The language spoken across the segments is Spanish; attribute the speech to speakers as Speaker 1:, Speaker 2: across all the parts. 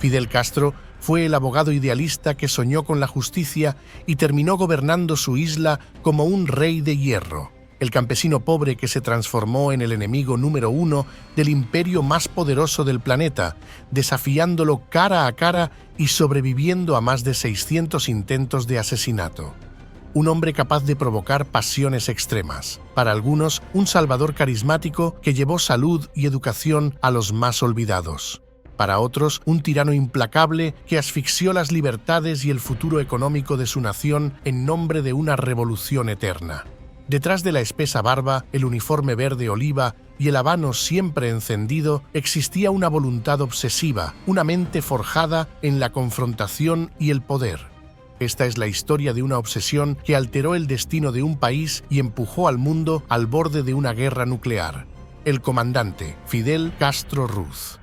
Speaker 1: Fidel Castro fue el abogado idealista que soñó con la justicia y terminó gobernando su isla como un rey de hierro. El campesino pobre que se transformó en el enemigo número uno del imperio más poderoso del planeta, desafiándolo cara a cara y sobreviviendo a más de 600 intentos de asesinato. Un hombre capaz de provocar pasiones extremas. Para algunos, un salvador carismático que llevó salud y educación a los más olvidados. Para otros, un tirano implacable que asfixió las libertades y el futuro económico de su nación en nombre de una revolución eterna. Detrás de la espesa barba, el uniforme verde oliva y el habano siempre encendido, existía una voluntad obsesiva, una mente forjada en la confrontación y el poder. Esta es la historia de una obsesión que alteró el destino de un país y empujó al mundo al borde de una guerra nuclear. El comandante Fidel Castro Ruz.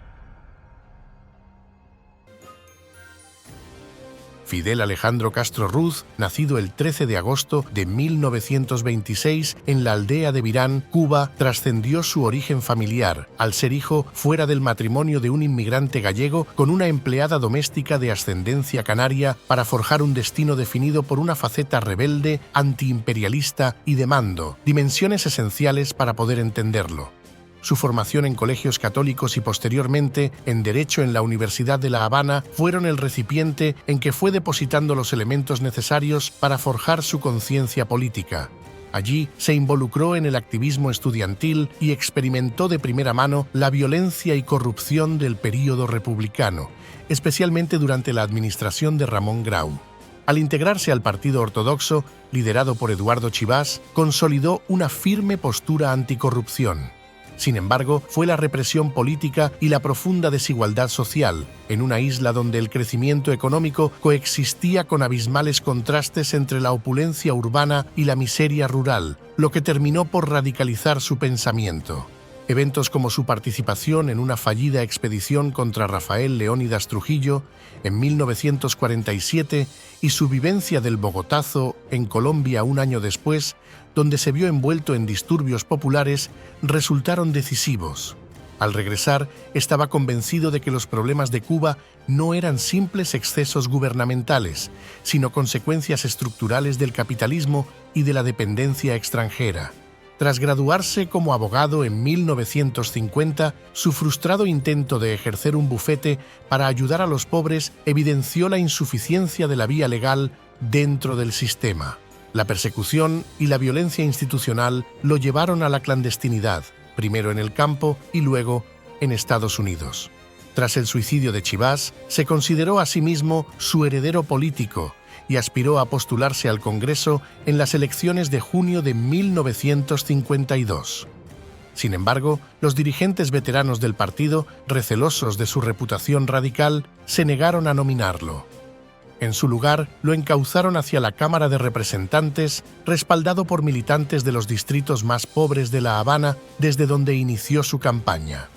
Speaker 1: Fidel Alejandro Castro Ruz, nacido el 13 de agosto de 1926 en la aldea de Virán, Cuba, trascendió su origen familiar, al ser hijo fuera del matrimonio de un inmigrante gallego con una empleada doméstica de ascendencia canaria para forjar un destino definido por una faceta rebelde, antiimperialista y de mando, dimensiones esenciales para poder entenderlo. Su formación en colegios católicos y posteriormente en Derecho en la Universidad de La Habana fueron el recipiente en que fue depositando los elementos necesarios para forjar su conciencia política. Allí se involucró en el activismo estudiantil y experimentó de primera mano la violencia y corrupción del período republicano, especialmente durante la administración de Ramón Grau. Al integrarse al Partido Ortodoxo, liderado por Eduardo Chivás, consolidó una firme postura anticorrupción. Sin embargo, fue la represión política y la profunda desigualdad social, en una isla donde el crecimiento económico coexistía con abismales contrastes entre la opulencia urbana y la miseria rural, lo que terminó por radicalizar su pensamiento. Eventos como su participación en una fallida expedición contra Rafael Leónidas Trujillo en 1947 y su vivencia del Bogotazo en Colombia un año después, donde se vio envuelto en disturbios populares, resultaron decisivos. Al regresar, estaba convencido de que los problemas de Cuba no eran simples excesos gubernamentales, sino consecuencias estructurales del capitalismo y de la dependencia extranjera. Tras graduarse como abogado en 1950, su frustrado intento de ejercer un bufete para ayudar a los pobres evidenció la insuficiencia de la vía legal dentro del sistema. La persecución y la violencia institucional lo llevaron a la clandestinidad, primero en el campo y luego en Estados Unidos. Tras el suicidio de Chivás, se consideró a sí mismo su heredero político y aspiró a postularse al Congreso en las elecciones de junio de 1952. Sin embargo, los dirigentes veteranos del partido, recelosos de su reputación radical, se negaron a nominarlo. En su lugar, lo encauzaron hacia la Cámara de Representantes, respaldado por militantes de los distritos más pobres de La Habana, desde donde inició su campaña.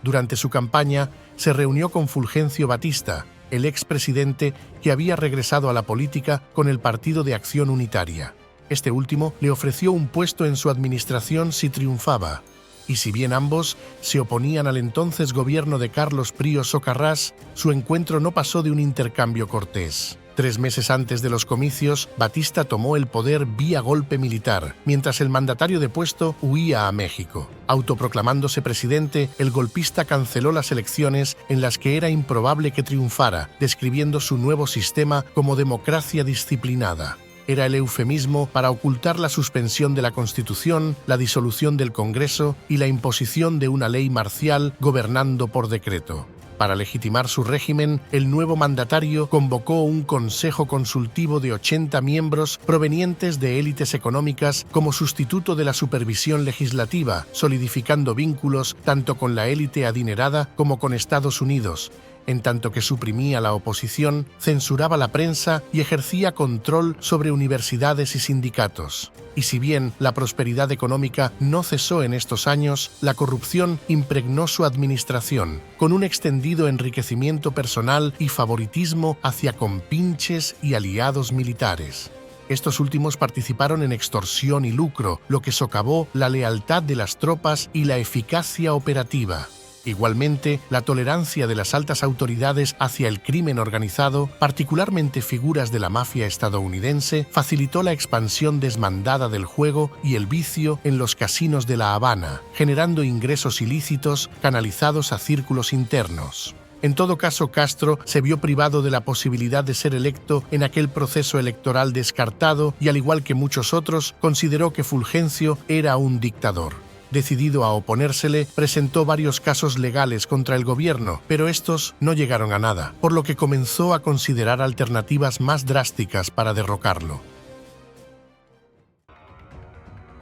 Speaker 1: Durante su campaña, se reunió con Fulgencio Batista, el expresidente que había regresado a la política con el Partido de Acción Unitaria. Este último le ofreció un puesto en su administración si triunfaba, y si bien ambos se oponían al entonces gobierno de Carlos Prío Socarrás, su encuentro no pasó de un intercambio cortés. 3 meses antes de los comicios, Batista tomó el poder vía golpe militar, mientras el mandatario depuesto huía a México. Autoproclamándose presidente, el golpista canceló las elecciones en las que era improbable que triunfara, describiendo su nuevo sistema como democracia disciplinada. Era el eufemismo para ocultar la suspensión de la Constitución, la disolución del Congreso y la imposición de una ley marcial gobernando por decreto. Para legitimar su régimen, el nuevo mandatario convocó un consejo consultivo de 80 miembros provenientes de élites económicas como sustituto de la supervisión legislativa, solidificando vínculos tanto con la élite adinerada como con Estados Unidos, en tanto que suprimía la oposición, censuraba la prensa y ejercía control sobre universidades y sindicatos. Y si bien la prosperidad económica no cesó en estos años, la corrupción impregnó su administración, con un extendido enriquecimiento personal y favoritismo hacia compinches y aliados militares. Estos últimos participaron en extorsión y lucro, lo que socavó la lealtad de las tropas y la eficacia operativa. Igualmente, la tolerancia de las altas autoridades hacia el crimen organizado, particularmente figuras de la mafia estadounidense, facilitó la expansión desmandada del juego y el vicio en los casinos de La Habana, generando ingresos ilícitos canalizados a círculos internos. En todo caso, Castro se vio privado de la posibilidad de ser electo en aquel proceso electoral descartado y, al igual que muchos otros, consideró que Fulgencio era un dictador. Decidido a oponérsele, presentó varios casos legales contra el gobierno, pero estos no llegaron a nada, por lo que comenzó a considerar alternativas más drásticas para derrocarlo.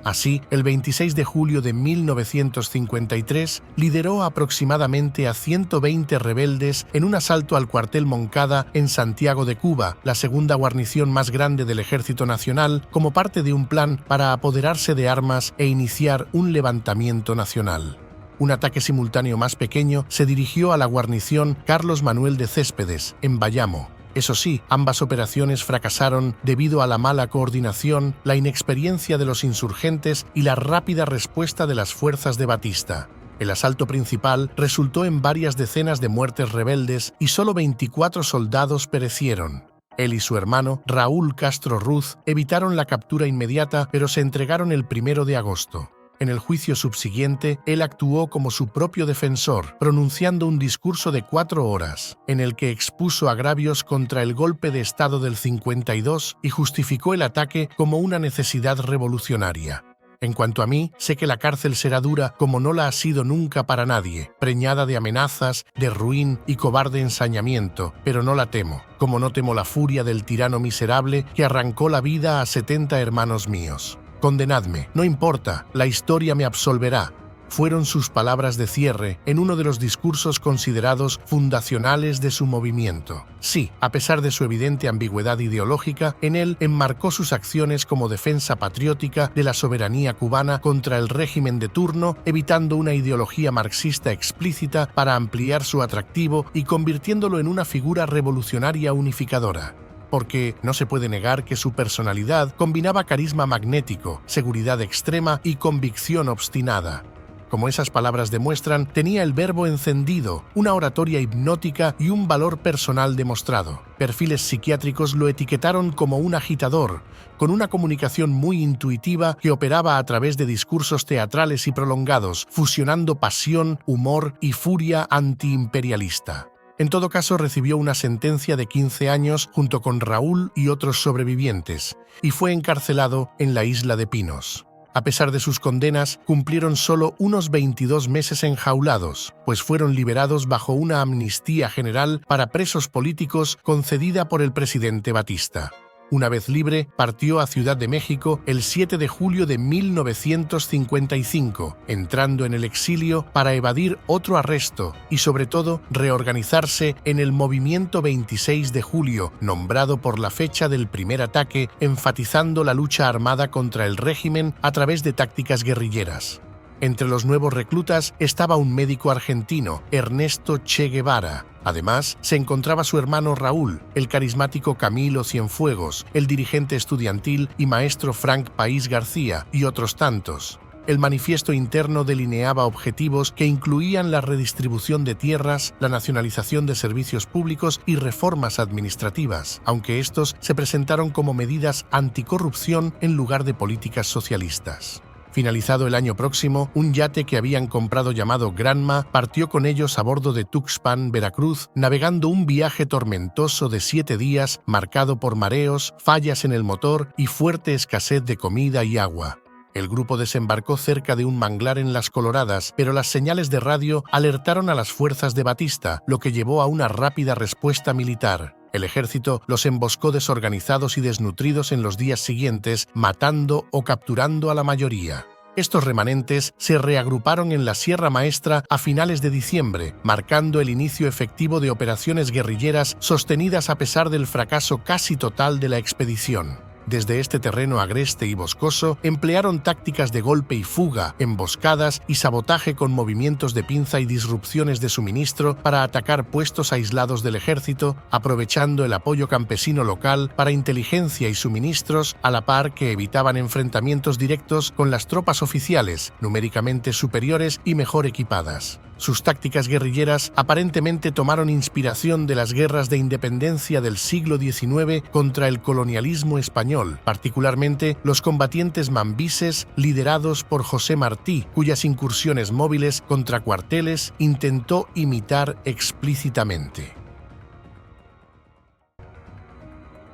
Speaker 1: Así, el 26 de julio de 1953, lideró aproximadamente a 120 rebeldes en un asalto al cuartel Moncada en Santiago de Cuba, la segunda guarnición más grande del Ejército Nacional, como parte de un plan para apoderarse de armas e iniciar un levantamiento nacional. Un ataque simultáneo más pequeño se dirigió a la guarnición Carlos Manuel de Céspedes, en Bayamo. Eso sí, ambas operaciones fracasaron debido a la mala coordinación, la inexperiencia de los insurgentes y la rápida respuesta de las fuerzas de Batista. El asalto principal resultó en varias decenas de muertes rebeldes y solo 24 soldados perecieron. Él y su hermano, Raúl Castro Ruz, evitaron la captura inmediata, pero se entregaron el 1 de agosto. En el juicio subsiguiente, él actuó como su propio defensor, pronunciando un discurso de 4 horas, en el que expuso agravios contra el golpe de Estado del 52 y justificó el ataque como una necesidad revolucionaria. En cuanto a mí, sé que la cárcel será dura como no la ha sido nunca para nadie, preñada de amenazas, de ruin y cobarde ensañamiento, pero no la temo, como no temo la furia del tirano miserable que arrancó la vida a 70 hermanos míos. Condenadme, no importa, la historia me absolverá. Fueron sus palabras de cierre en uno de los discursos considerados fundacionales de su movimiento. Sí, a pesar de su evidente ambigüedad ideológica, en él enmarcó sus acciones como defensa patriótica de la soberanía cubana contra el régimen de turno, evitando una ideología marxista explícita para ampliar su atractivo y convirtiéndolo en una figura revolucionaria unificadora. Porque no se puede negar que su personalidad combinaba carisma magnético, seguridad extrema y convicción obstinada. Como esas palabras demuestran, tenía el verbo encendido, una oratoria hipnótica y un valor personal demostrado. Perfiles psiquiátricos lo etiquetaron como un agitador, con una comunicación muy intuitiva que operaba a través de discursos teatrales y prolongados, fusionando pasión, humor y furia antiimperialista. En todo caso, recibió una sentencia de 15 años junto con Raúl y otros sobrevivientes, y fue encarcelado en la isla de Pinos. A pesar de sus condenas, cumplieron solo unos 22 meses enjaulados, pues fueron liberados bajo una amnistía general para presos políticos concedida por el presidente Batista. Una vez libre, partió a Ciudad de México el 7 de julio de 1955, entrando en el exilio para evadir otro arresto y, sobre todo, reorganizarse en el Movimiento 26 de Julio, nombrado por la fecha del primer ataque, enfatizando la lucha armada contra el régimen a través de tácticas guerrilleras. Entre los nuevos reclutas estaba un médico argentino, Ernesto Che Guevara. Además, se encontraba su hermano Raúl, el carismático Camilo Cienfuegos, el dirigente estudiantil y maestro Frank País García, y otros tantos. El manifiesto interno delineaba objetivos que incluían la redistribución de tierras, la nacionalización de servicios públicos y reformas administrativas, aunque estos se presentaron como medidas anticorrupción en lugar de políticas socialistas. Finalizado el año próximo, un yate que habían comprado llamado Granma partió con ellos a bordo de Tuxpan, Veracruz, navegando un viaje tormentoso de 7 días marcado por mareos, fallas en el motor y fuerte escasez de comida y agua. El grupo desembarcó cerca de un manglar en Las Coloradas, pero las señales de radio alertaron a las fuerzas de Batista, lo que llevó a una rápida respuesta militar. El ejército los emboscó desorganizados y desnutridos en los días siguientes, matando o capturando a la mayoría. Estos remanentes se reagruparon en la Sierra Maestra a finales de diciembre, marcando el inicio efectivo de operaciones guerrilleras sostenidas a pesar del fracaso casi total de la expedición. Desde este terreno agreste y boscoso, emplearon tácticas de golpe y fuga, emboscadas y sabotaje con movimientos de pinza y disrupciones de suministro para atacar puestos aislados del ejército, aprovechando el apoyo campesino local para inteligencia y suministros, a la par que evitaban enfrentamientos directos con las tropas oficiales, numéricamente superiores y mejor equipadas. Sus tácticas guerrilleras aparentemente tomaron inspiración de las guerras de independencia del siglo XIX contra el colonialismo español, particularmente los combatientes mambises liderados por José Martí, cuyas incursiones móviles contra cuarteles intentó imitar explícitamente.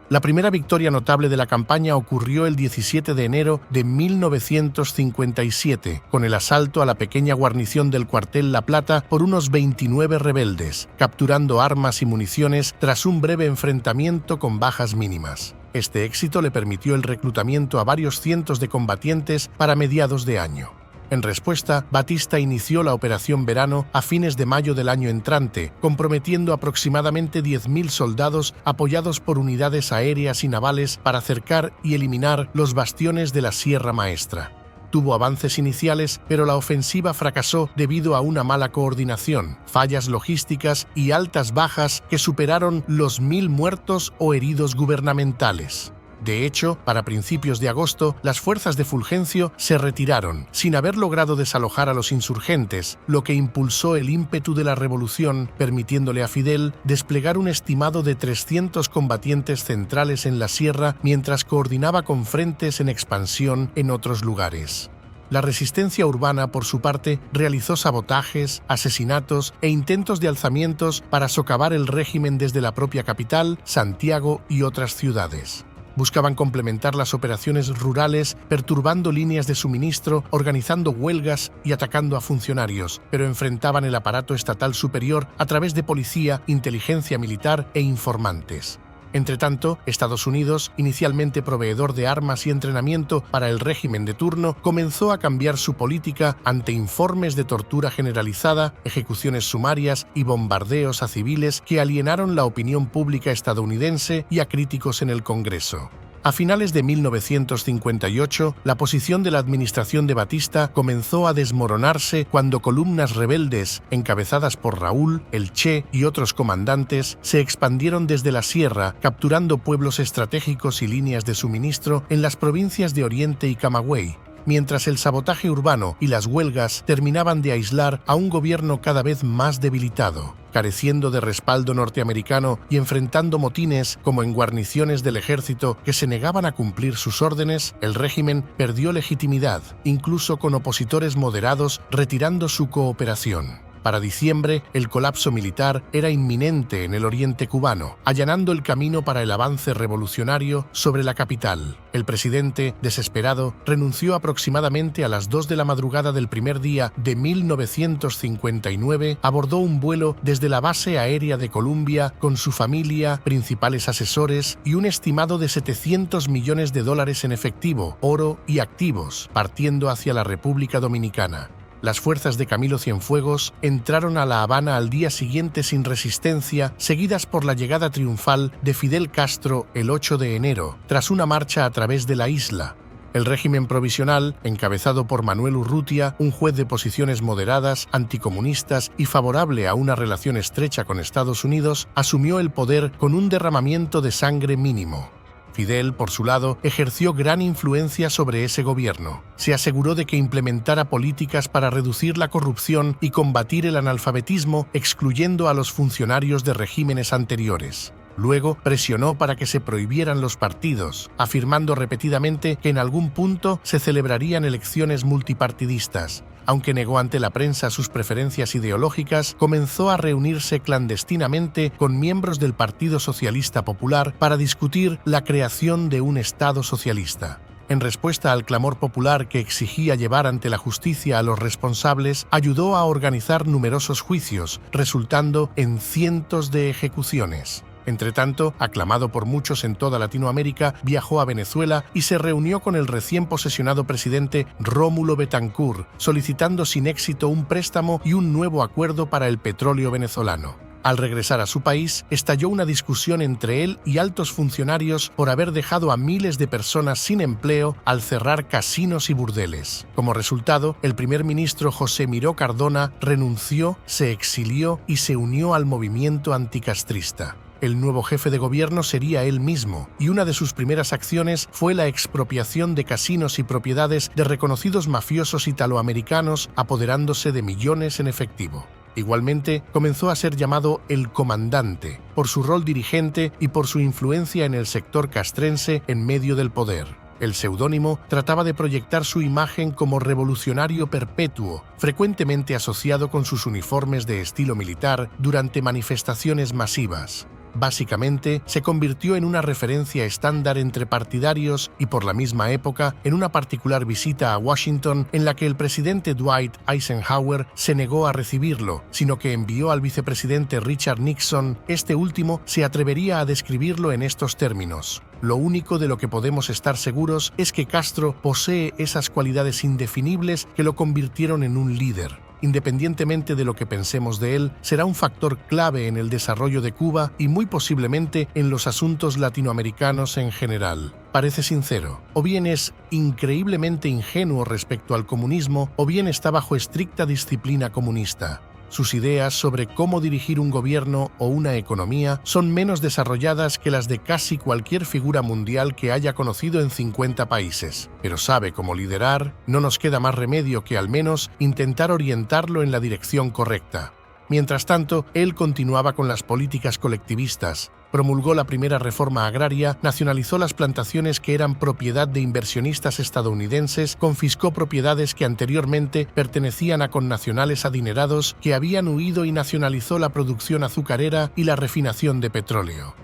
Speaker 1: La primera victoria notable de la campaña ocurrió el 17 de enero de 1957, con el asalto a la pequeña guarnición del cuartel La Plata por unos 29 rebeldes, capturando armas y municiones tras un breve enfrentamiento con bajas mínimas. Este éxito le permitió el reclutamiento a varios cientos de combatientes para mediados de año. En respuesta, Batista inició la Operación Verano a fines de mayo del año entrante, comprometiendo aproximadamente 10.000 soldados apoyados por unidades aéreas y navales para cercar y eliminar los bastiones de la Sierra Maestra. Tuvo avances iniciales, pero la ofensiva fracasó debido a una mala coordinación, fallas logísticas y altas bajas que superaron los 1.000 muertos o heridos gubernamentales. De hecho, para principios de agosto, las fuerzas de Fulgencio se retiraron, sin haber logrado desalojar a los insurgentes, lo que impulsó el ímpetu de la revolución, permitiéndole a Fidel desplegar un estimado de 300 combatientes centrales en la sierra mientras coordinaba con frentes en expansión en otros lugares. La resistencia urbana, por su parte, realizó sabotajes, asesinatos e intentos de alzamientos para socavar el régimen desde la propia capital, Santiago y otras ciudades. Buscaban complementar las operaciones rurales, perturbando líneas de suministro, organizando huelgas y atacando a funcionarios, pero enfrentaban el aparato estatal superior a través de policía, inteligencia militar e informantes. Entretanto, Estados Unidos, inicialmente proveedor de armas y entrenamiento para el régimen de turno, comenzó a cambiar su política ante informes de tortura generalizada, ejecuciones sumarias y bombardeos a civiles que alienaron la opinión pública estadounidense y a críticos en el Congreso. A finales de 1958, la posición de la administración de Batista comenzó a desmoronarse cuando columnas rebeldes, encabezadas por Raúl, el Che y otros comandantes, se expandieron desde la sierra, capturando pueblos estratégicos y líneas de suministro en las provincias de Oriente y Camagüey, mientras el sabotaje urbano y las huelgas terminaban de aislar a un gobierno cada vez más debilitado. Careciendo de respaldo norteamericano y enfrentando motines como en guarniciones del ejército que se negaban a cumplir sus órdenes, el régimen perdió legitimidad, incluso con opositores moderados retirando su cooperación. Para diciembre, el colapso militar era inminente en el oriente cubano, allanando el camino para el avance revolucionario sobre la capital. El presidente, desesperado, renunció aproximadamente a las 2 de la madrugada del primer día de 1959, abordó un vuelo desde la base aérea de Columbia con su familia, principales asesores y un estimado de $700 millones en efectivo, oro y activos, partiendo hacia la República Dominicana. Las fuerzas de Camilo Cienfuegos entraron a La Habana al día siguiente sin resistencia, seguidas por la llegada triunfal de Fidel Castro el 8 de enero, tras una marcha a través de la isla. El régimen provisional, encabezado por Manuel Urrutia, un juez de posiciones moderadas, anticomunistas y favorable a una relación estrecha con Estados Unidos, asumió el poder con un derramamiento de sangre mínimo. Fidel, por su lado, ejerció gran influencia sobre ese gobierno. Se aseguró de que implementara políticas para reducir la corrupción y combatir el analfabetismo, excluyendo a los funcionarios de regímenes anteriores. Luego, presionó para que se prohibieran los partidos, afirmando repetidamente que en algún punto se celebrarían elecciones multipartidistas. Aunque negó ante la prensa sus preferencias ideológicas, comenzó a reunirse clandestinamente con miembros del Partido Socialista Popular para discutir la creación de un Estado socialista. En respuesta al clamor popular que exigía llevar ante la justicia a los responsables, ayudó a organizar numerosos juicios, resultando en cientos de ejecuciones. Entretanto, aclamado por muchos en toda Latinoamérica, viajó a Venezuela y se reunió con el recién posesionado presidente Rómulo Betancourt, solicitando sin éxito un préstamo y un nuevo acuerdo para el petróleo venezolano. Al regresar a su país, estalló una discusión entre él y altos funcionarios por haber dejado a miles de personas sin empleo al cerrar casinos y burdeles. Como resultado, el primer ministro José Miró Cardona renunció, se exilió y se unió al movimiento anticastrista. El nuevo jefe de gobierno sería él mismo, y una de sus primeras acciones fue la expropiación de casinos y propiedades de reconocidos mafiosos italoamericanos, apoderándose de millones en efectivo. Igualmente, comenzó a ser llamado el Comandante, por su rol dirigente y por su influencia en el sector castrense en medio del poder. El seudónimo trataba de proyectar su imagen como revolucionario perpetuo, frecuentemente asociado con sus uniformes de estilo militar durante manifestaciones masivas. Básicamente, se convirtió en una referencia estándar entre partidarios y por la misma época en una particular visita a Washington en la que el presidente Dwight Eisenhower se negó a recibirlo, sino que envió al vicepresidente Richard Nixon. Este último se atrevería a describirlo en estos términos: lo único de lo que podemos estar seguros es que Castro posee esas cualidades indefinibles que lo convirtieron en un líder. Independientemente de lo que pensemos de él, será un factor clave en el desarrollo de Cuba y muy posiblemente en los asuntos latinoamericanos en general. Parece sincero, o bien es increíblemente ingenuo respecto al comunismo, o bien está bajo estricta disciplina comunista. Sus ideas sobre cómo dirigir un gobierno o una economía son menos desarrolladas que las de casi cualquier figura mundial que haya conocido en 50 países. Pero sabe cómo liderar, no nos queda más remedio que al menos intentar orientarlo en la dirección correcta. Mientras tanto, él continuaba con las políticas colectivistas, promulgó la primera reforma agraria, nacionalizó las plantaciones que eran propiedad de inversionistas estadounidenses, confiscó propiedades que anteriormente pertenecían a connacionales adinerados que habían huido y nacionalizó la producción azucarera y la refinación de petróleo.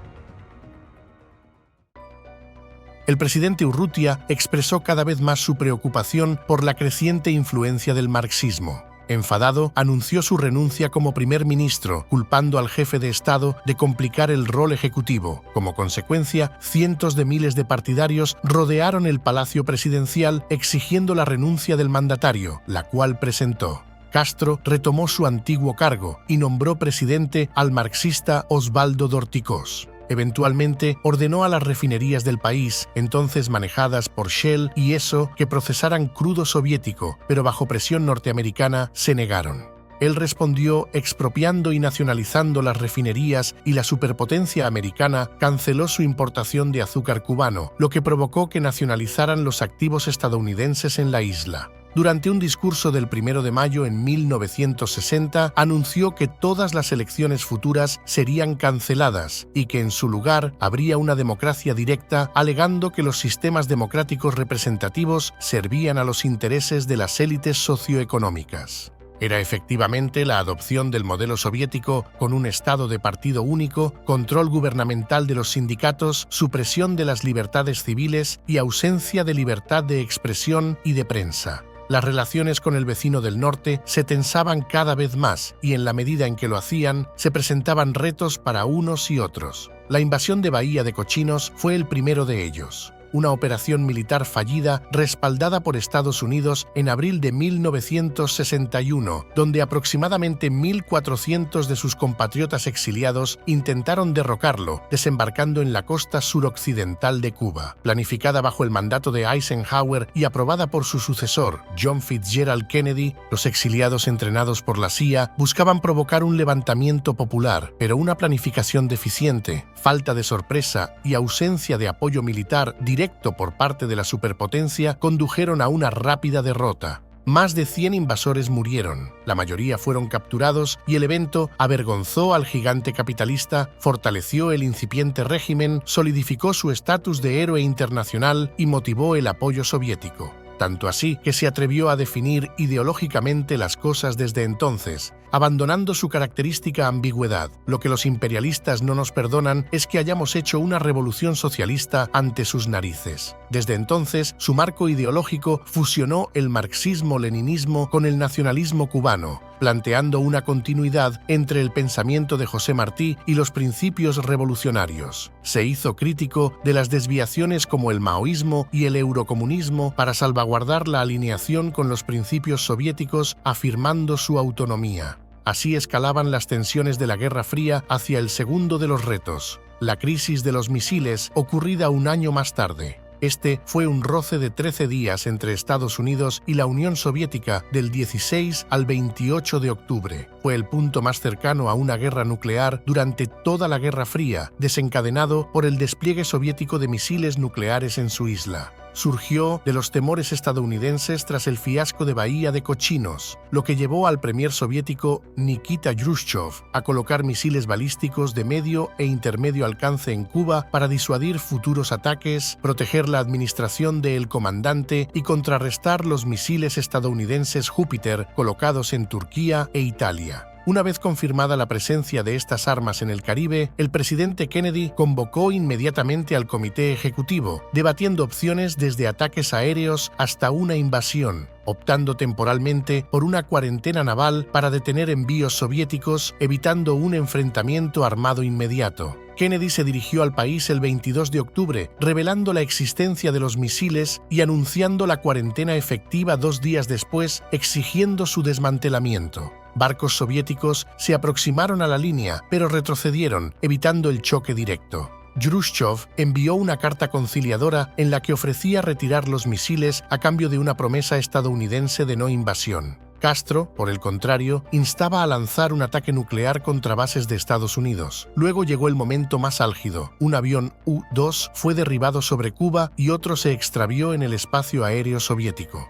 Speaker 1: El presidente Urrutia expresó cada vez más su preocupación por la creciente influencia del marxismo. Enfadado, anunció su renuncia como primer ministro, culpando al jefe de Estado de complicar el rol ejecutivo. Como consecuencia, cientos de miles de partidarios rodearon el Palacio Presidencial exigiendo la renuncia del mandatario, la cual presentó. Castro retomó su antiguo cargo y nombró presidente al marxista Osvaldo Dorticós. Eventualmente ordenó a las refinerías del país, entonces manejadas por Shell y Esso, que procesaran crudo soviético, pero bajo presión norteamericana se negaron. Él respondió expropiando y nacionalizando las refinerías y la superpotencia americana canceló su importación de azúcar cubano, lo que provocó que nacionalizaran los activos estadounidenses en la isla. Durante un discurso del 1 de mayo en 1960, anunció que todas las elecciones futuras serían canceladas y que en su lugar habría una democracia directa, alegando que los sistemas democráticos representativos servían a los intereses de las élites socioeconómicas. Era efectivamente la adopción del modelo soviético con un Estado de partido único, control gubernamental de los sindicatos, supresión de las libertades civiles y ausencia de libertad de expresión y de prensa. Las relaciones con el vecino del norte se tensaban cada vez más y en la medida en que lo hacían, se presentaban retos para unos y otros. La invasión de Bahía de Cochinos fue el primero de ellos. Una operación militar fallida respaldada por Estados Unidos en abril de 1961, donde aproximadamente 1.400 de sus compatriotas exiliados intentaron derrocarlo, desembarcando en la costa suroccidental de Cuba. Planificada bajo el mandato de Eisenhower y aprobada por su sucesor, John Fitzgerald Kennedy, los exiliados entrenados por la CIA buscaban provocar un levantamiento popular, pero una planificación deficiente, falta de sorpresa y ausencia de apoyo militar directo por parte de la superpotencia condujeron a una rápida derrota. Más de 100 invasores murieron, la mayoría fueron capturados y el evento avergonzó al gigante capitalista, fortaleció el incipiente régimen, solidificó su estatus de héroe internacional y motivó el apoyo soviético. Tanto así que se atrevió a definir ideológicamente las cosas desde entonces, abandonando su característica ambigüedad. Lo que los imperialistas no nos perdonan es que hayamos hecho una revolución socialista ante sus narices. Desde entonces, su marco ideológico fusionó el marxismo-leninismo con el nacionalismo cubano, planteando una continuidad entre el pensamiento de José Martí y los principios revolucionarios. Se hizo crítico de las desviaciones como el maoísmo y el eurocomunismo para salvaguardar la alineación con los principios soviéticos, afirmando su autonomía. Así escalaban las tensiones de la Guerra Fría hacia el segundo de los retos, la crisis de los misiles, ocurrida un año más tarde. Este fue un roce de 13 días entre Estados Unidos y la Unión Soviética del 16 al 28 de octubre. Fue el punto más cercano a una guerra nuclear durante toda la Guerra Fría, desencadenado por el despliegue soviético de misiles nucleares en su isla. surgió de los temores estadounidenses tras el fiasco de Bahía de Cochinos, lo que llevó al premier soviético Nikita Jrushchov a colocar misiles balísticos de medio e intermedio alcance en Cuba para disuadir futuros ataques, proteger la administración del comandante y contrarrestar los misiles estadounidenses Júpiter colocados en Turquía e Italia. Una vez confirmada la presencia de estas armas en el Caribe, el presidente Kennedy convocó inmediatamente al Comité Ejecutivo, debatiendo opciones desde ataques aéreos hasta una invasión, optando temporalmente por una cuarentena naval para detener envíos soviéticos, evitando un enfrentamiento armado inmediato. Kennedy se dirigió al país el 22 de octubre, revelando la existencia de los misiles y anunciando la cuarentena efectiva 2 días después, exigiendo su desmantelamiento. Barcos soviéticos se aproximaron a la línea, pero retrocedieron, evitando el choque directo. Jrushchov envió una carta conciliadora en la que ofrecía retirar los misiles a cambio de una promesa estadounidense de no invasión. Castro, por el contrario, instaba a lanzar un ataque nuclear contra bases de Estados Unidos. Luego llegó el momento más álgido. Un avión U-2 fue derribado sobre Cuba y otro se extravió en el espacio aéreo soviético.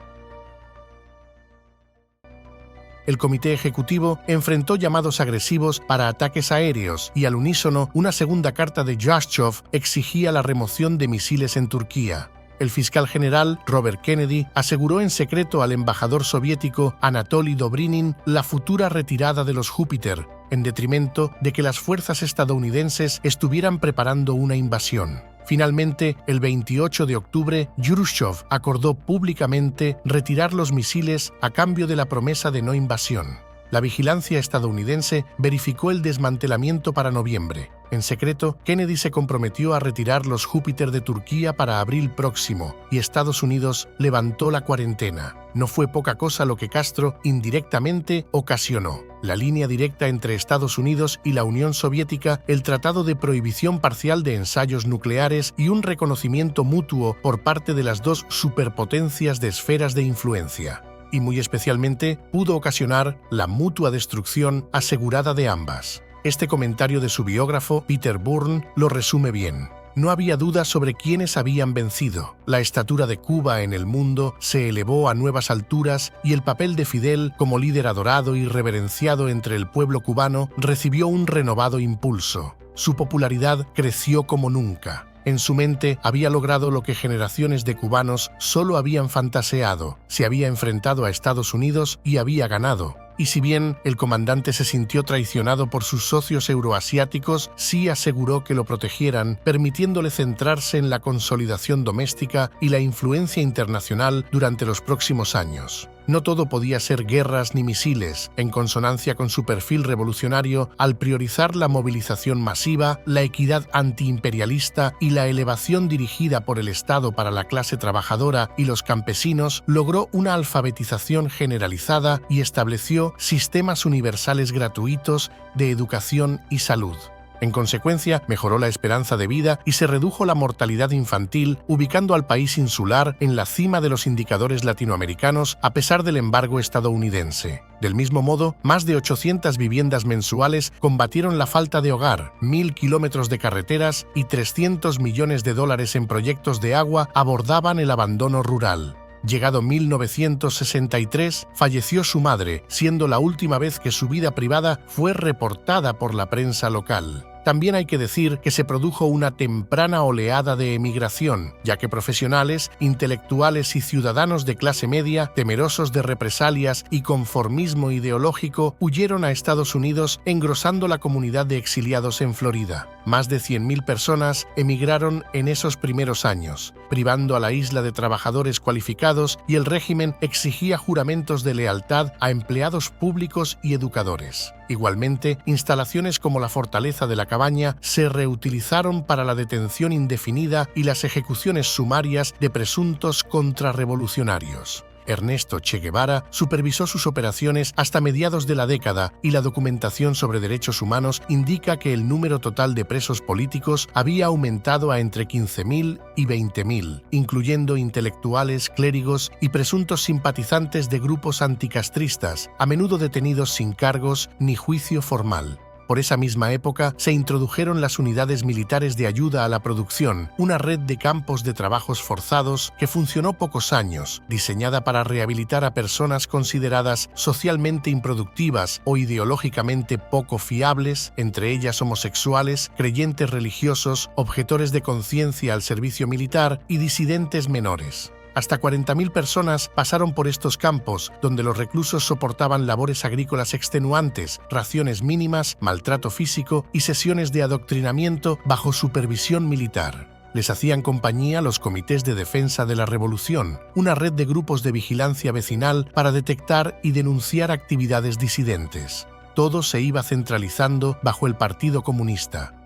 Speaker 1: El Comité Ejecutivo enfrentó llamados agresivos para ataques aéreos y al unísono una segunda carta de Jrushchov exigía la remoción de misiles en Turquía. El fiscal general Robert Kennedy aseguró en secreto al embajador soviético Anatoly Dobrinin la futura retirada de los Júpiter, en detrimento de que las fuerzas estadounidenses estuvieran preparando una invasión. Finalmente, el 28 de octubre, Jrushchov acordó públicamente retirar los misiles a cambio de la promesa de no invasión. La vigilancia estadounidense verificó el desmantelamiento para noviembre. En secreto, Kennedy se comprometió a retirar los Júpiter de Turquía para abril próximo y Estados Unidos levantó la cuarentena. No fue poca cosa lo que Castro indirectamente ocasionó. La línea directa entre Estados Unidos y la Unión Soviética, el tratado de prohibición parcial de ensayos nucleares y un reconocimiento mutuo por parte de las dos superpotencias de esferas de influencia. Y muy especialmente pudo ocasionar la mutua destrucción asegurada de ambas. Este comentario de su biógrafo, Peter Bourne, lo resume bien. No había duda sobre quiénes habían vencido. La estatura de Cuba en el mundo se elevó a nuevas alturas y el papel de Fidel como líder adorado y reverenciado entre el pueblo cubano recibió un renovado impulso. Su popularidad creció como nunca. En su mente había logrado lo que generaciones de cubanos solo habían fantaseado. Se había enfrentado a Estados Unidos y había ganado. Y si bien el comandante se sintió traicionado por sus socios euroasiáticos, sí aseguró que lo protegieran, permitiéndole centrarse en la consolidación doméstica y la influencia internacional durante los próximos años. No todo podía ser guerras ni misiles, en consonancia con su perfil revolucionario, al priorizar la movilización masiva, la equidad antiimperialista y la elevación dirigida por el Estado para la clase trabajadora y los campesinos, logró una alfabetización generalizada y estableció sistemas universales gratuitos de educación y salud. En consecuencia, mejoró la esperanza de vida y se redujo la mortalidad infantil, ubicando al país insular en la cima de los indicadores latinoamericanos a pesar del embargo estadounidense. Del mismo modo, más de 800 viviendas mensuales combatieron la falta de hogar, 1.000 kilómetros de carreteras y 300 millones de dólares en proyectos de agua abordaban el abandono rural. Llegado 1963, falleció su madre, siendo la última vez que su vida privada fue reportada por la prensa local. También hay que decir que se produjo una temprana oleada de emigración, ya que profesionales, intelectuales y ciudadanos de clase media, temerosos de represalias y conformismo ideológico, huyeron a Estados Unidos, engrosando la comunidad de exiliados en Florida. Más de 100.000 personas emigraron en esos primeros años, privando a la isla de trabajadores cualificados, y el régimen exigía juramentos de lealtad a empleados públicos y educadores. Igualmente, instalaciones como la Fortaleza de la Cabaña se reutilizaron para la detención indefinida y las ejecuciones sumarias de presuntos contrarrevolucionarios. Ernesto Che Guevara supervisó sus operaciones hasta mediados de la década y la documentación sobre derechos humanos indica que el número total de presos políticos había aumentado a entre 15.000 y 20.000, incluyendo intelectuales, clérigos y presuntos simpatizantes de grupos anticastristas, a menudo detenidos sin cargos ni juicio formal. Por esa misma época se introdujeron las unidades militares de ayuda a la producción, una red de campos de trabajos forzados que funcionó pocos años, diseñada para rehabilitar a personas consideradas socialmente improductivas o ideológicamente poco fiables, entre ellas homosexuales, creyentes religiosos, objetores de conciencia al servicio militar y disidentes menores. Hasta 40.000 personas pasaron por estos campos, donde los reclusos soportaban labores agrícolas extenuantes, raciones mínimas, maltrato físico y sesiones de adoctrinamiento bajo supervisión militar. Les hacían compañía los comités de defensa de la revolución, una red de grupos de vigilancia vecinal para detectar y denunciar actividades disidentes. Todo se iba centralizando bajo el Partido Comunista.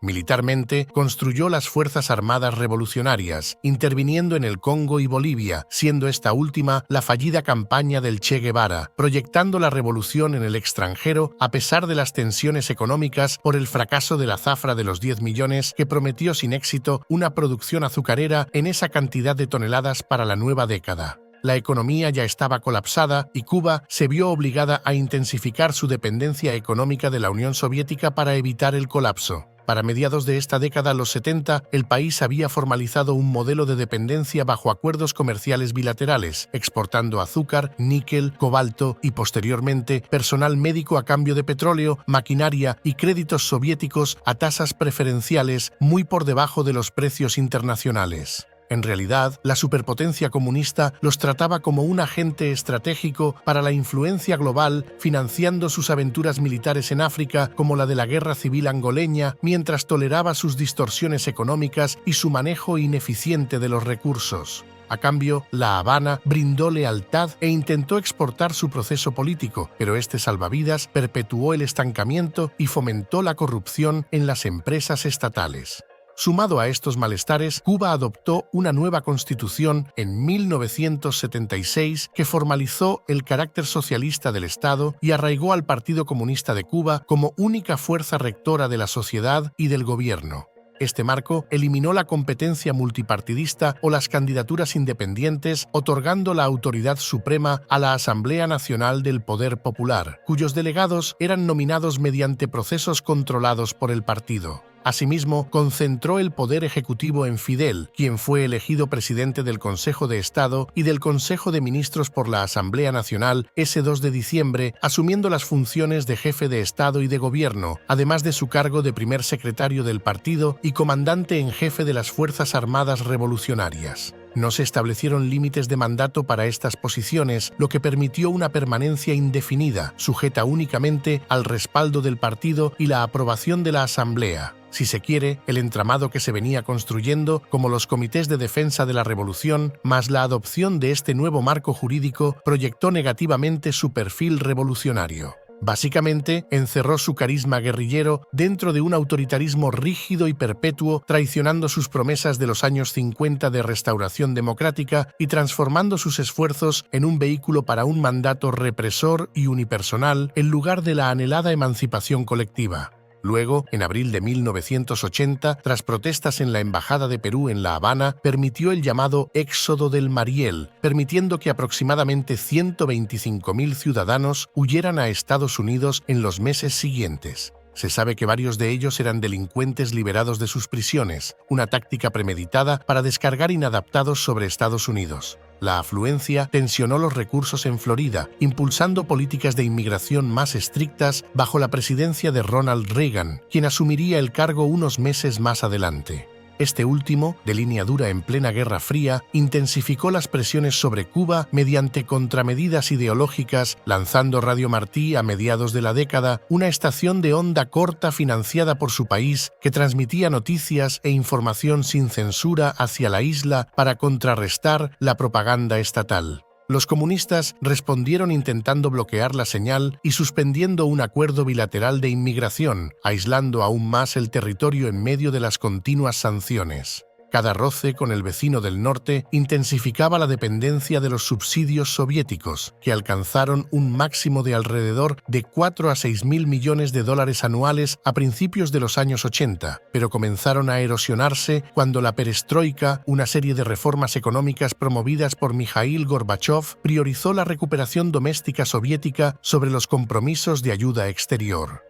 Speaker 1: Militarmente, construyó las Fuerzas Armadas Revolucionarias, interviniendo en el Congo y Bolivia, siendo esta última la fallida campaña del Che Guevara, proyectando la revolución en el extranjero a pesar de las tensiones económicas por el fracaso de la zafra de los 10 millones que prometió sin éxito una producción azucarera en esa cantidad de toneladas para la nueva década. La economía ya estaba colapsada y Cuba se vio obligada a intensificar su dependencia económica de la Unión Soviética para evitar el colapso. Para mediados de esta década, los 70, el país había formalizado un modelo de dependencia bajo acuerdos comerciales bilaterales, exportando azúcar, níquel, cobalto y, posteriormente, personal médico a cambio de petróleo, maquinaria y créditos soviéticos a tasas preferenciales muy por debajo de los precios internacionales. En realidad, la superpotencia comunista los trataba como un agente estratégico para la influencia global, financiando sus aventuras militares en África como la de la Guerra Civil angoleña, mientras toleraba sus distorsiones económicas y su manejo ineficiente de los recursos. A cambio, La Habana brindó lealtad e intentó exportar su proceso político, pero este salvavidas perpetuó el estancamiento y fomentó la corrupción en las empresas estatales. Sumado a estos malestares, Cuba adoptó una nueva constitución en 1976 que formalizó el carácter socialista del Estado y arraigó al Partido Comunista de Cuba como única fuerza rectora de la sociedad y del gobierno. Este marco eliminó la competencia multipartidista o las candidaturas independientes, otorgando la autoridad suprema a la Asamblea Nacional del Poder Popular, cuyos delegados eran nominados mediante procesos controlados por el partido. Asimismo, concentró el poder ejecutivo en Fidel, quien fue elegido presidente del Consejo de Estado y del Consejo de Ministros por la Asamblea Nacional ese 2 de diciembre, asumiendo las funciones de jefe de Estado y de Gobierno, además de su cargo de primer secretario del partido y comandante en jefe de las Fuerzas Armadas Revolucionarias. No se establecieron límites de mandato para estas posiciones, lo que permitió una permanencia indefinida, sujeta únicamente al respaldo del partido y la aprobación de la Asamblea. Si se quiere, el entramado que se venía construyendo, como los comités de defensa de la revolución, más la adopción de este nuevo marco jurídico, proyectó negativamente su perfil revolucionario. Básicamente, encerró su carisma guerrillero dentro de un autoritarismo rígido y perpetuo, traicionando sus promesas de los años 50 de restauración democrática y transformando sus esfuerzos en un vehículo para un mandato represor y unipersonal en lugar de la anhelada emancipación colectiva. Luego, en abril de 1980, tras protestas en la Embajada de Perú en La Habana, permitió el llamado Éxodo del Mariel, permitiendo que aproximadamente 125.000 ciudadanos huyeran a Estados Unidos en los meses siguientes. Se sabe que varios de ellos eran delincuentes liberados de sus prisiones, una táctica premeditada para descargar inadaptados sobre Estados Unidos. La afluencia tensionó los recursos en Florida, impulsando políticas de inmigración más estrictas bajo la presidencia de Ronald Reagan, quien asumiría el cargo unos meses más adelante. Este último, de línea dura en plena Guerra Fría, intensificó las presiones sobre Cuba mediante contramedidas ideológicas, lanzando Radio Martí a mediados de la década, una estación de onda corta financiada por su país que transmitía noticias e información sin censura hacia la isla para contrarrestar la propaganda estatal. Los comunistas respondieron intentando bloquear la señal y suspendiendo un acuerdo bilateral de inmigración, aislando aún más el territorio en medio de las continuas sanciones. Cada roce con el vecino del norte intensificaba la dependencia de los subsidios soviéticos, que alcanzaron un máximo de alrededor de 4 a 6 mil millones de dólares anuales a principios de los años 80, pero comenzaron a erosionarse cuando la perestroika, una serie de reformas económicas promovidas por Mikhail Gorbachov, priorizó la recuperación doméstica soviética sobre los compromisos de ayuda exterior.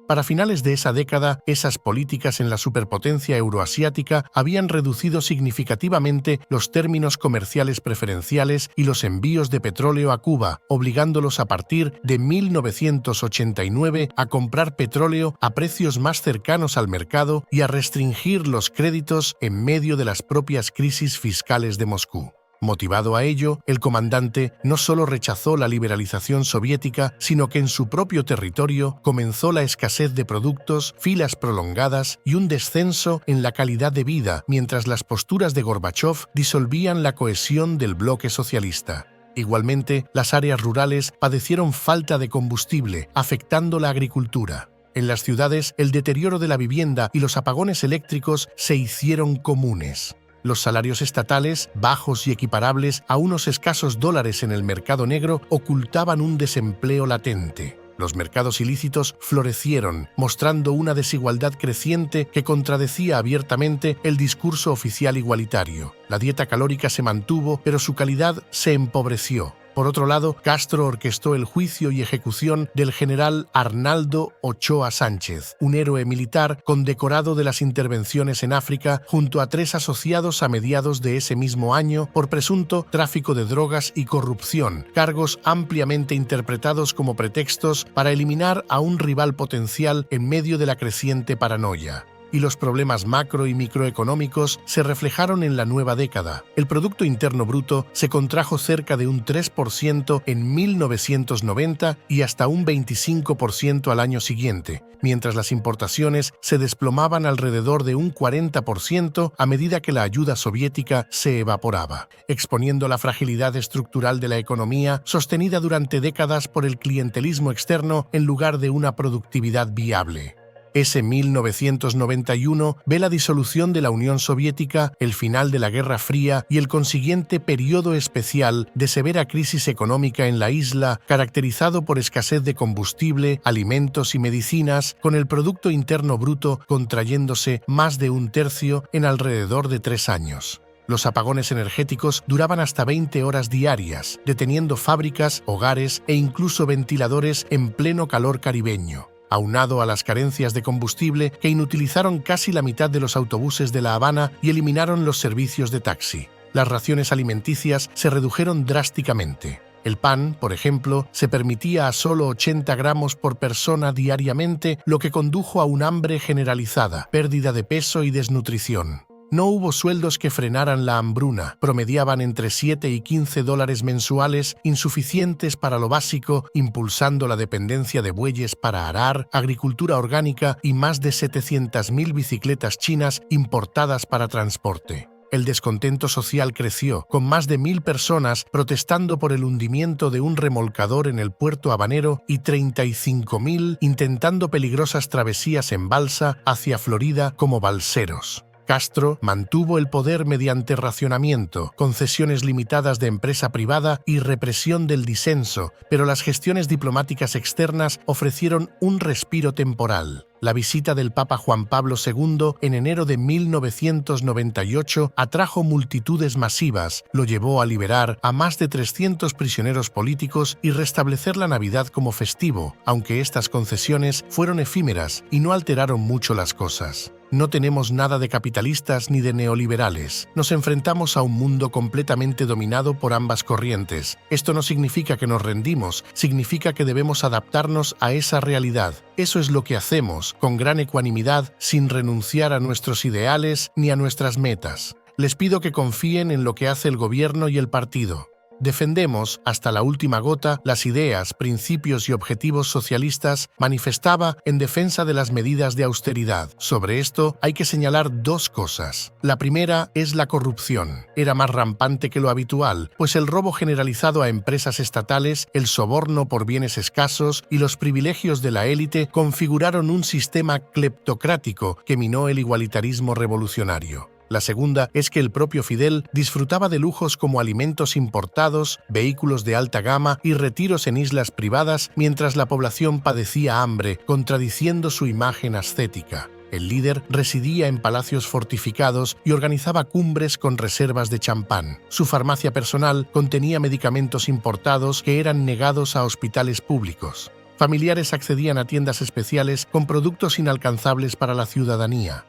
Speaker 1: Para finales de esa década, esas políticas en la superpotencia euroasiática habían reducido significativamente los términos comerciales preferenciales y los envíos de petróleo a Cuba, obligándolos a partir de 1989 a comprar petróleo a precios más cercanos al mercado y a restringir los créditos en medio de las propias crisis fiscales de Moscú. Motivado a ello, el comandante no solo rechazó la liberalización soviética, sino que en su propio territorio comenzó la escasez de productos, filas prolongadas y un descenso en la calidad de vida, mientras las posturas de Gorbachov disolvían la cohesión del bloque socialista. Igualmente, las áreas rurales padecieron falta de combustible, afectando la agricultura. En las ciudades, el deterioro de la vivienda y los apagones eléctricos se hicieron comunes. Los salarios estatales, bajos y equiparables a unos escasos dólares en el mercado negro, ocultaban un desempleo latente. Los mercados ilícitos florecieron, mostrando una desigualdad creciente que contradecía abiertamente el discurso oficial igualitario. La dieta calórica se mantuvo, pero su calidad se empobreció. Por otro lado, Castro orquestó el juicio y ejecución del general Arnaldo Ochoa Sánchez, un héroe militar condecorado de las intervenciones en África, junto a 3 asociados a mediados de ese mismo año por presunto tráfico de drogas y corrupción, cargos ampliamente interpretados como pretextos para eliminar a un rival potencial en medio de la creciente paranoia. Y los problemas macro y microeconómicos se reflejaron en la nueva década. El Producto Interno Bruto se contrajo cerca de un 3% en 1990 y hasta un 25% al año siguiente, mientras las importaciones se desplomaban alrededor de un 40% a medida que la ayuda soviética se evaporaba, exponiendo la fragilidad estructural de la economía sostenida durante décadas por el clientelismo externo en lugar de una productividad viable. Ese 1991 ve la disolución de la Unión Soviética, el final de la Guerra Fría y el consiguiente periodo especial de severa crisis económica en la isla, caracterizado por escasez de combustible, alimentos y medicinas, con el Producto Interno Bruto contrayéndose más de un tercio en alrededor de 3 años. Los apagones energéticos duraban hasta 20 horas diarias, deteniendo fábricas, hogares e incluso ventiladores en pleno calor caribeño. Aunado a las carencias de combustible que inutilizaron casi la mitad de los autobuses de La Habana y eliminaron los servicios de taxi. Las raciones alimenticias se redujeron drásticamente. El pan, por ejemplo, se permitía a solo 80 gramos por persona diariamente, lo que condujo a un hambre generalizada, pérdida de peso y desnutrición. No hubo sueldos que frenaran la hambruna, promediaban entre 7 y 15 dólares mensuales, insuficientes para lo básico, impulsando la dependencia de bueyes para arar, agricultura orgánica y más de 700.000 bicicletas chinas importadas para transporte. El descontento social creció, con más de 1.000 personas protestando por el hundimiento de un remolcador en el puerto habanero y 35.000 intentando peligrosas travesías en balsa hacia Florida como balseros. Castro mantuvo el poder mediante racionamiento, concesiones limitadas de empresa privada y represión del disenso, pero las gestiones diplomáticas externas ofrecieron un respiro temporal. La visita del Papa Juan Pablo II en enero de 1998 atrajo multitudes masivas, lo llevó a liberar a más de 300 prisioneros políticos y restablecer la Navidad como festivo, aunque estas concesiones fueron efímeras y no alteraron mucho las cosas. No tenemos nada de capitalistas ni de neoliberales. Nos enfrentamos a un mundo completamente dominado por ambas corrientes. Esto no significa que nos rendimos, significa que debemos adaptarnos a esa realidad. Eso es lo que hacemos, con gran ecuanimidad, sin renunciar a nuestros ideales ni a nuestras metas. Les pido que confíen en lo que hace el gobierno y el partido. Defendemos, hasta la última gota, las ideas, principios y objetivos socialistas, manifestaba en defensa de las medidas de austeridad. Sobre esto hay que señalar dos cosas. La primera es la corrupción. Era más rampante que lo habitual, pues el robo generalizado a empresas estatales, el soborno por bienes escasos y los privilegios de la élite configuraron un sistema cleptocrático que minó el igualitarismo revolucionario. La segunda es que el propio Fidel disfrutaba de lujos como alimentos importados, vehículos de alta gama y retiros en islas privadas, mientras la población padecía hambre, contradiciendo su imagen ascética. El líder residía en palacios fortificados y organizaba cumbres con reservas de champán. Su farmacia personal contenía medicamentos importados que eran negados a hospitales públicos. Familiares accedían a tiendas especiales con productos inalcanzables para la ciudadanía.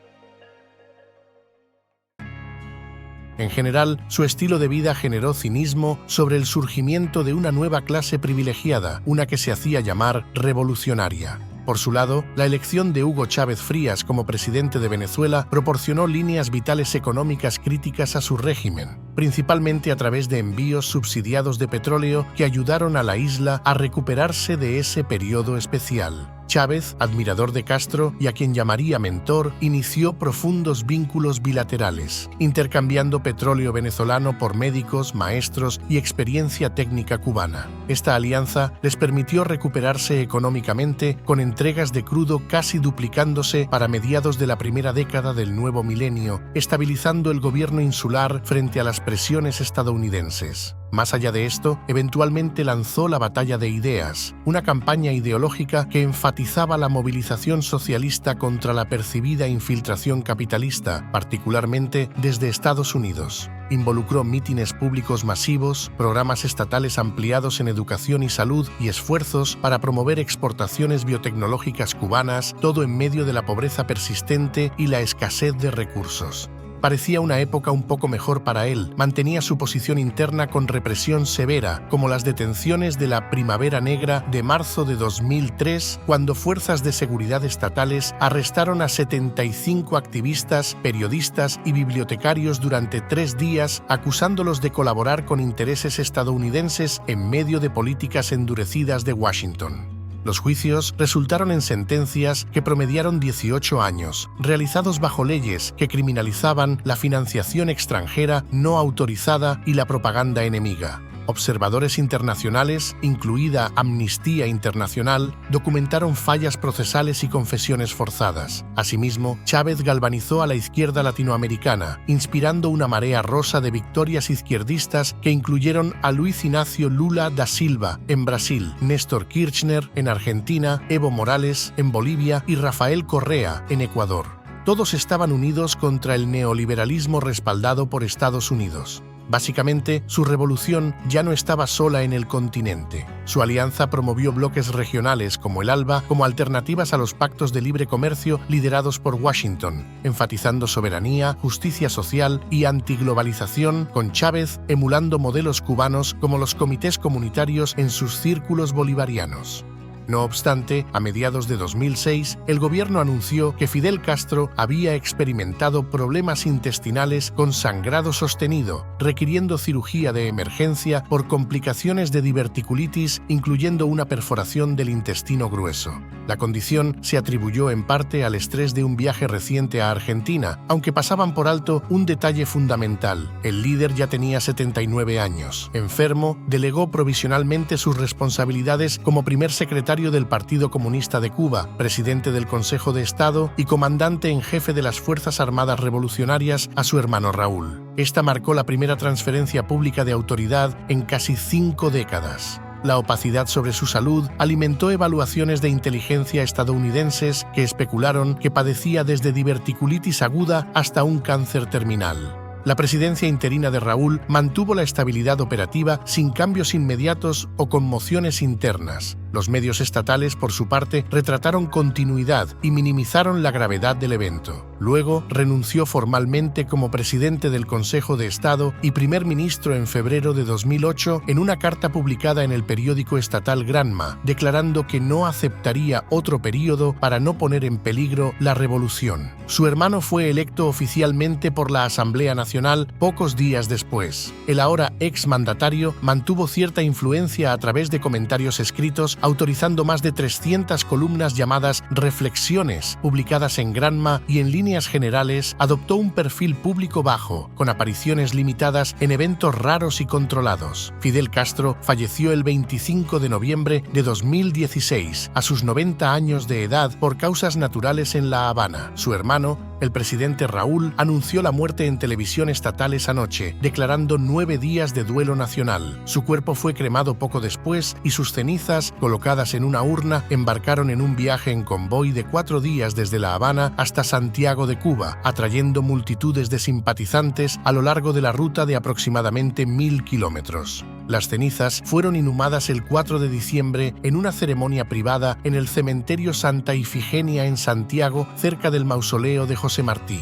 Speaker 1: En general, su estilo de vida generó cinismo sobre el surgimiento de una nueva clase privilegiada, una que se hacía llamar revolucionaria. Por su lado, la elección de Hugo Chávez Frías como presidente de Venezuela proporcionó líneas vitales económicas críticas a su régimen, principalmente a través de envíos subsidiados de petróleo que ayudaron a la isla a recuperarse de ese periodo especial. Chávez, admirador de Castro y a quien llamaría mentor, inició profundos vínculos bilaterales, intercambiando petróleo venezolano por médicos, maestros y experiencia técnica cubana. Esta alianza les permitió recuperarse económicamente, con entregas de crudo casi duplicándose para mediados de la primera década del nuevo milenio, estabilizando el gobierno insular frente a las presiones estadounidenses. Más allá de esto, eventualmente lanzó la Batalla de Ideas, una campaña ideológica que enfatizaba la movilización socialista contra la percibida infiltración capitalista, particularmente desde Estados Unidos. Involucró mítines públicos masivos, programas estatales ampliados en educación y salud y esfuerzos para promover exportaciones biotecnológicas cubanas, todo en medio de la pobreza persistente y la escasez de recursos. Parecía una época un poco mejor para él. Mantenía su posición interna con represión severa, como las detenciones de la Primavera Negra de marzo de 2003, cuando fuerzas de seguridad estatales arrestaron a 75 activistas, periodistas y bibliotecarios durante 3 días, acusándolos de colaborar con intereses estadounidenses en medio de políticas endurecidas de Washington. Los juicios resultaron en sentencias que promediaron 18 años, realizados bajo leyes que criminalizaban la financiación extranjera no autorizada y la propaganda enemiga. Observadores internacionales, incluida Amnistía Internacional, documentaron fallas procesales y confesiones forzadas. Asimismo, Chávez galvanizó a la izquierda latinoamericana, inspirando una marea rosa de victorias izquierdistas que incluyeron a Luiz Inácio Lula da Silva en Brasil, Néstor Kirchner en Argentina, Evo Morales en Bolivia y Rafael Correa en Ecuador. Todos estaban unidos contra el neoliberalismo respaldado por Estados Unidos. Básicamente, su revolución ya no estaba sola en el continente. Su alianza promovió bloques regionales como el ALBA como alternativas a los pactos de libre comercio liderados por Washington, enfatizando soberanía, justicia social y antiglobalización, con Chávez emulando modelos cubanos como los comités comunitarios en sus círculos bolivarianos. No obstante, a mediados de 2006, el gobierno anunció que Fidel Castro había experimentado problemas intestinales con sangrado sostenido, requiriendo cirugía de emergencia por complicaciones de diverticulitis, incluyendo una perforación del intestino grueso. La condición se atribuyó en parte al estrés de un viaje reciente a Argentina, aunque pasaban por alto un detalle fundamental: el líder ya tenía 79 años. Enfermo, delegó provisionalmente sus responsabilidades como primer secretario del Partido Comunista de Cuba, presidente del Consejo de Estado y comandante en jefe de las Fuerzas Armadas Revolucionarias a su hermano Raúl. Esta marcó la primera transferencia pública de autoridad en casi 5 décadas. La opacidad sobre su salud alimentó evaluaciones de inteligencia estadounidenses que especularon que padecía desde diverticulitis aguda hasta un cáncer terminal. La presidencia interina de Raúl mantuvo la estabilidad operativa sin cambios inmediatos o conmociones internas. Los medios estatales, por su parte, retrataron continuidad y minimizaron la gravedad del evento. Luego, renunció formalmente como presidente del Consejo de Estado y primer ministro en febrero de 2008 en una carta publicada en el periódico estatal Granma, declarando que no aceptaría otro período para no poner en peligro la revolución. Su hermano fue electo oficialmente por la Asamblea Nacional pocos días después. El ahora exmandatario mantuvo cierta influencia a través de comentarios escritos, autorizando más de 300 columnas llamadas Reflexiones, publicadas en Granma, y en líneas generales adoptó un perfil público bajo, con apariciones limitadas en eventos raros y controlados. Fidel Castro falleció el 25 de noviembre de 2016, a sus 90 años de edad, por causas naturales en La Habana. Su hermano, el presidente Raúl, anunció la muerte en televisión estatal esa noche, declarando 9 días de duelo nacional. Su cuerpo fue cremado poco después y sus cenizas, colocadas en una urna, embarcaron en un viaje en convoy de 4 días desde La Habana hasta Santiago de Cuba, atrayendo multitudes de simpatizantes a lo largo de la ruta de aproximadamente 1000 kilómetros. Las cenizas fueron inhumadas el 4 de diciembre en una ceremonia privada en el cementerio Santa Ifigenia en Santiago, cerca del mausoleo de José Martí.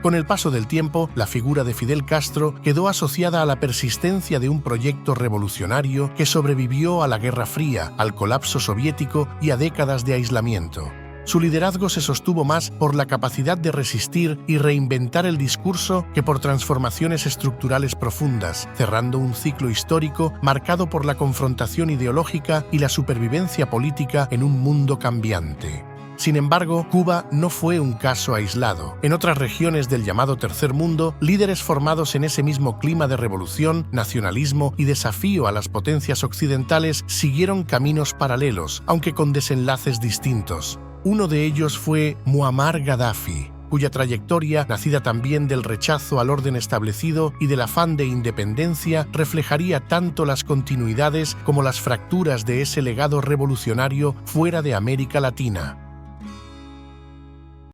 Speaker 1: Con el paso del tiempo, la figura de Fidel Castro quedó asociada a la persistencia de un proyecto revolucionario que sobrevivió a la Guerra Fría, al colapso soviético y a décadas de aislamiento. Su liderazgo se sostuvo más por la capacidad de resistir y reinventar el discurso que por transformaciones estructurales profundas, cerrando un ciclo histórico marcado por la confrontación ideológica y la supervivencia política en un mundo cambiante. Sin embargo, Cuba no fue un caso aislado. En otras regiones del llamado Tercer Mundo, líderes formados en ese mismo clima de revolución, nacionalismo y desafío a las potencias occidentales siguieron caminos paralelos, aunque con desenlaces distintos. Uno de ellos fue Muammar Gaddafi, cuya trayectoria, nacida también del rechazo al orden establecido y del afán de independencia, reflejaría tanto las continuidades como las fracturas de ese legado revolucionario fuera de América Latina.